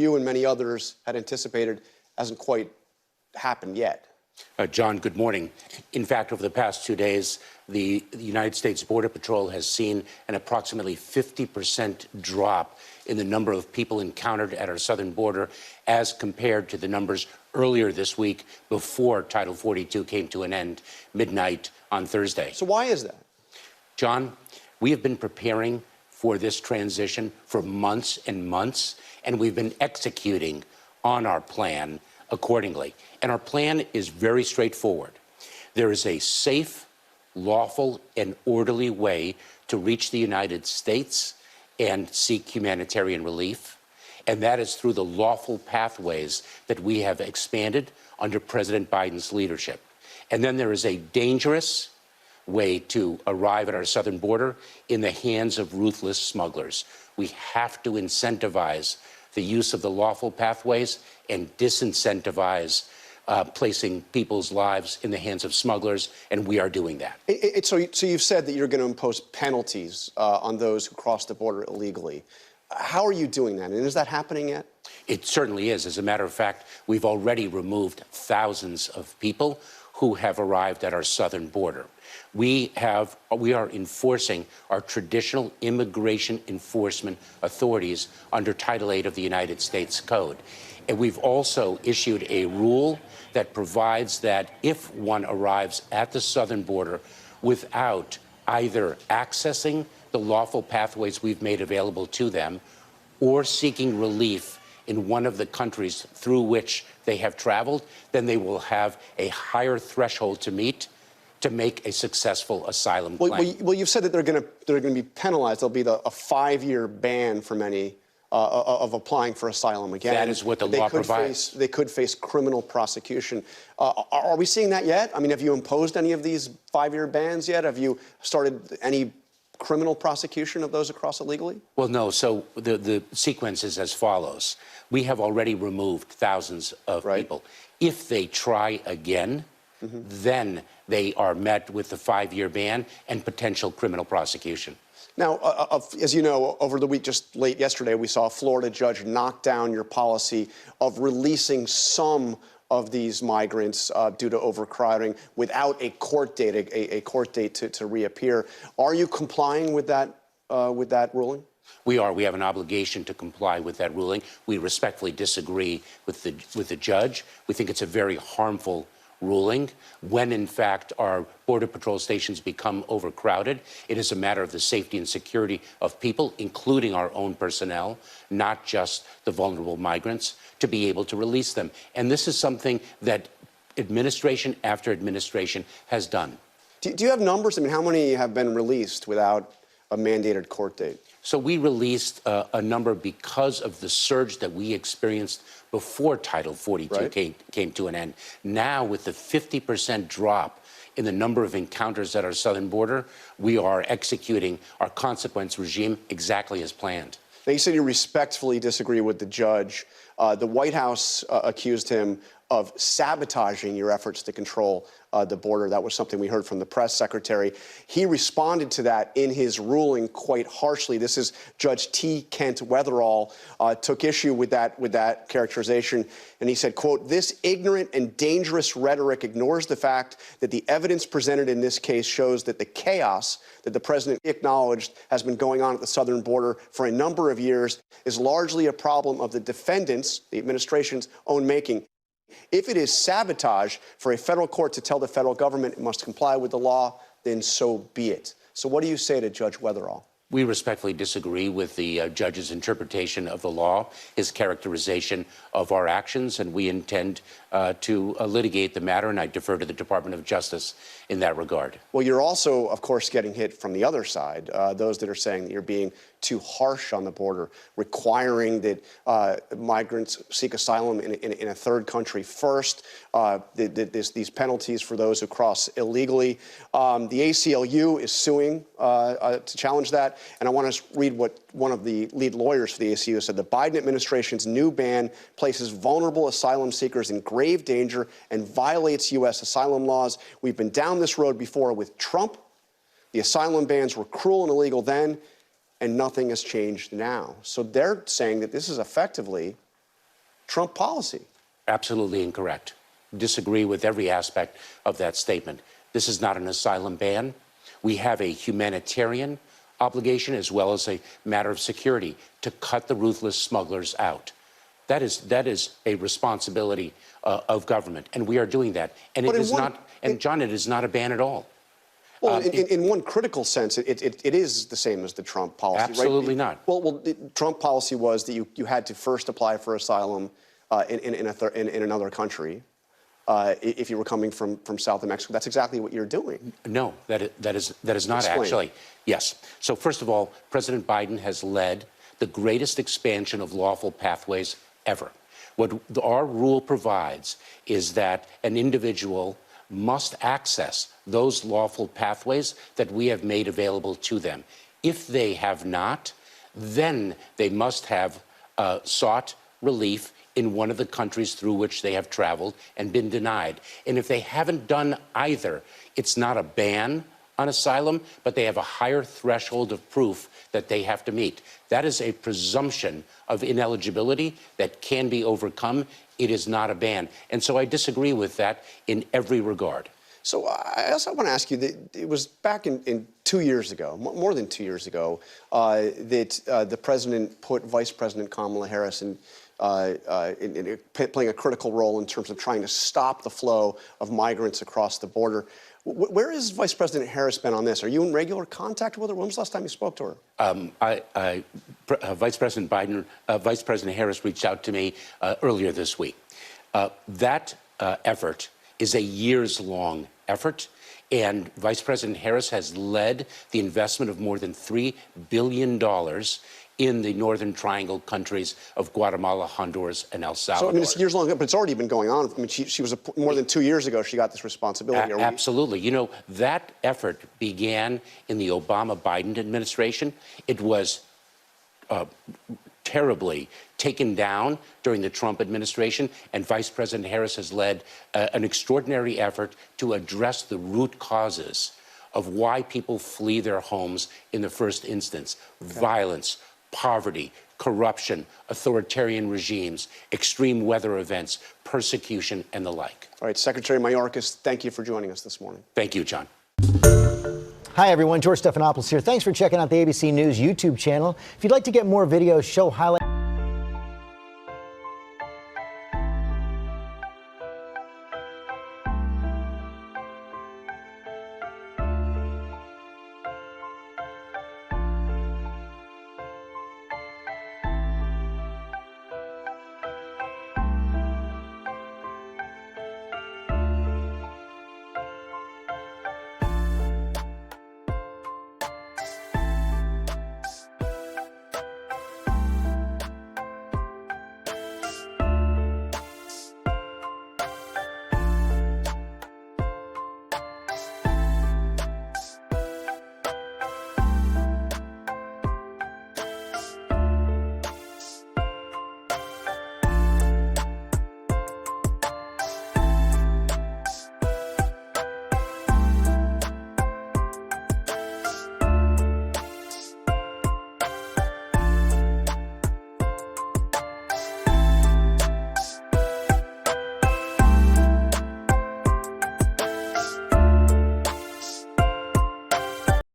you and many others had anticipated hasn't quite happened yet. John, good morning. In fact, over the past 2 days, the United States Border Patrol has seen an approximately 50% drop in the number of people encountered at our southern border as compared to the numbers earlier this week before Title 42 came to an end midnight on Thursday. So why is that? John, we have been preparing for this transition for months and months, and we've been executing on our plan accordingly. And our plan is very straightforward. There is a safe, lawful, and orderly way to reach the United States and seek humanitarian relief, and that is through the lawful pathways that we have expanded under President Biden's leadership. And then there is a dangerous way to arrive at our southern border in the hands of ruthless smugglers. We have to incentivize the use of the lawful pathways and disincentivize placing people's lives in the hands of smugglers, and we are doing that. So you've said that you're going to impose penalties on those who cross the border illegally. How are you doing that, and is that happening yet? It certainly is. As a matter of fact, we've already removed thousands of people who have arrived at our southern border. We are enforcing our traditional immigration enforcement authorities under Title VIII of the United States Code. And we've also issued a rule that provides that if one arrives at the southern border without either accessing the lawful pathways we've made available to them or seeking relief in one of the countries through which they have traveled, then they will have a higher threshold to meet to make a successful asylum claim. Well, you've said that they're going to be penalized. There'll be a 5-year ban for many of applying for asylum again. That is what the law provides. They could face criminal prosecution. Are we seeing that yet? I mean, have you imposed any of these 5-year bans yet? Have you started any criminal prosecution of those across illegally? Well, no. So the sequence is as follows. We have already removed thousands of people. If they try again, then they are met with the 5-year ban and potential criminal prosecution. Now, as you know, over the week, just late yesterday, we saw a Florida judge knock down your policy of releasing some of these migrants due to overcrowding without a court date, a court date to reappear. Are you complying with that ruling? We are. We have an obligation to comply with that ruling. We respectfully disagree with the judge. We think it's a very harmful ruling. When, in fact, our Border Patrol stations become overcrowded, it is a matter of the safety and security of people, including our own personnel, not just the vulnerable migrants, to be able to release them. And this is something that administration after administration has done. Do you have numbers? I mean, how many have been released without a mandated court date? So we released a number because of the surge that we experienced before Title 42 came to an end. Now, with the 50% drop in the number of encounters at our southern border, we are executing our consequence regime exactly as planned. Now, you said you respectfully disagree with the judge. The White House accused him of sabotaging your efforts to control the border. That was something we heard from the press secretary. He responded to that in his ruling quite harshly. This is Judge T. Kent Weatherall took issue with that characterization, and he said, quote, "This ignorant and dangerous rhetoric ignores the fact that the evidence presented in this case shows that the chaos that the president acknowledged has been going on at the southern border for a number of years is largely a problem of the defendants, the administration's own making. If it is sabotage for a federal court to tell the federal government it must comply with the law, then so be it." So what do you say to Judge Weatherall? We respectfully disagree with the judge's interpretation of the law, his characterization of our actions, and we intend to litigate the matter, and I defer to the Department of Justice in that regard. Well, you're also, of course, getting hit from the other side, those that are saying that you're being too harsh on the border, requiring that migrants seek asylum in a third country first, these penalties for those who cross illegally. The ACLU is suing to challenge that. And I want to read what one of the lead lawyers for the ACLU said. The Biden administration's new ban places vulnerable asylum seekers in grave danger and violates U.S. asylum laws. We've been down this road before with Trump. The asylum bans were cruel and illegal then, and nothing has changed now. So they're saying that this is effectively Trump policy. Absolutely incorrect. Disagree with every aspect of that statement. This is not an asylum ban. We have a humanitarian obligation as well as a matter of security to cut the ruthless smugglers out. That is a responsibility of government, and we are doing that. And it is not, and John, it is not a ban at all. Well, in one critical sense, it is the same as the Trump policy, Absolutely right? not. Well, the Trump policy was that you had to first apply for asylum in another country if you were coming from south of Mexico. That's exactly what you're doing. No, that is not Explain. actually. Yes. So first of all, President Biden has led the greatest expansion of lawful pathways ever. What our rule provides is that an individual must access those lawful pathways that we have made available to them. If they have not, then they must have sought relief in one of the countries through which they have traveled and been denied. And if they haven't done either, it's not a ban on asylum, but they have a higher threshold of proof that they have to meet. That is a presumption of ineligibility that can be overcome. It is not a ban. And so I disagree with that in every regard. So I also want to ask you that it was back in 2 years ago, more than 2 years ago, that the president put Vice President Kamala Harris in playing a critical role in terms of trying to stop the flow of migrants across the border. Where has Vice President Harris been on this? Are you in regular contact with her? When was the last time you spoke to her? Vice President Harris reached out to me earlier this week. That effort is a years-long effort, and Vice President Harris has led the investment of more than $3 billion in the Northern Triangle countries of Guatemala, Honduras, and El Salvador. So, I mean, it's years long, but it's already been going on. I mean, she was more than 2 years ago, she got this responsibility. Absolutely. You know, that effort began in the Obama-Biden administration. It was terribly taken down during the Trump administration, and Vice President Harris has led an extraordinary effort to address the root causes of why people flee their homes in the first instance. Okay. Violence, poverty, corruption, authoritarian regimes, extreme weather events, persecution, and the like. All right, Secretary Mayorkas, thank you for joining us this morning. Thank you, John. Hi, everyone. George Stephanopoulos here. Thanks for checking out the ABC News YouTube channel. If you'd like to get more videos, show highlights.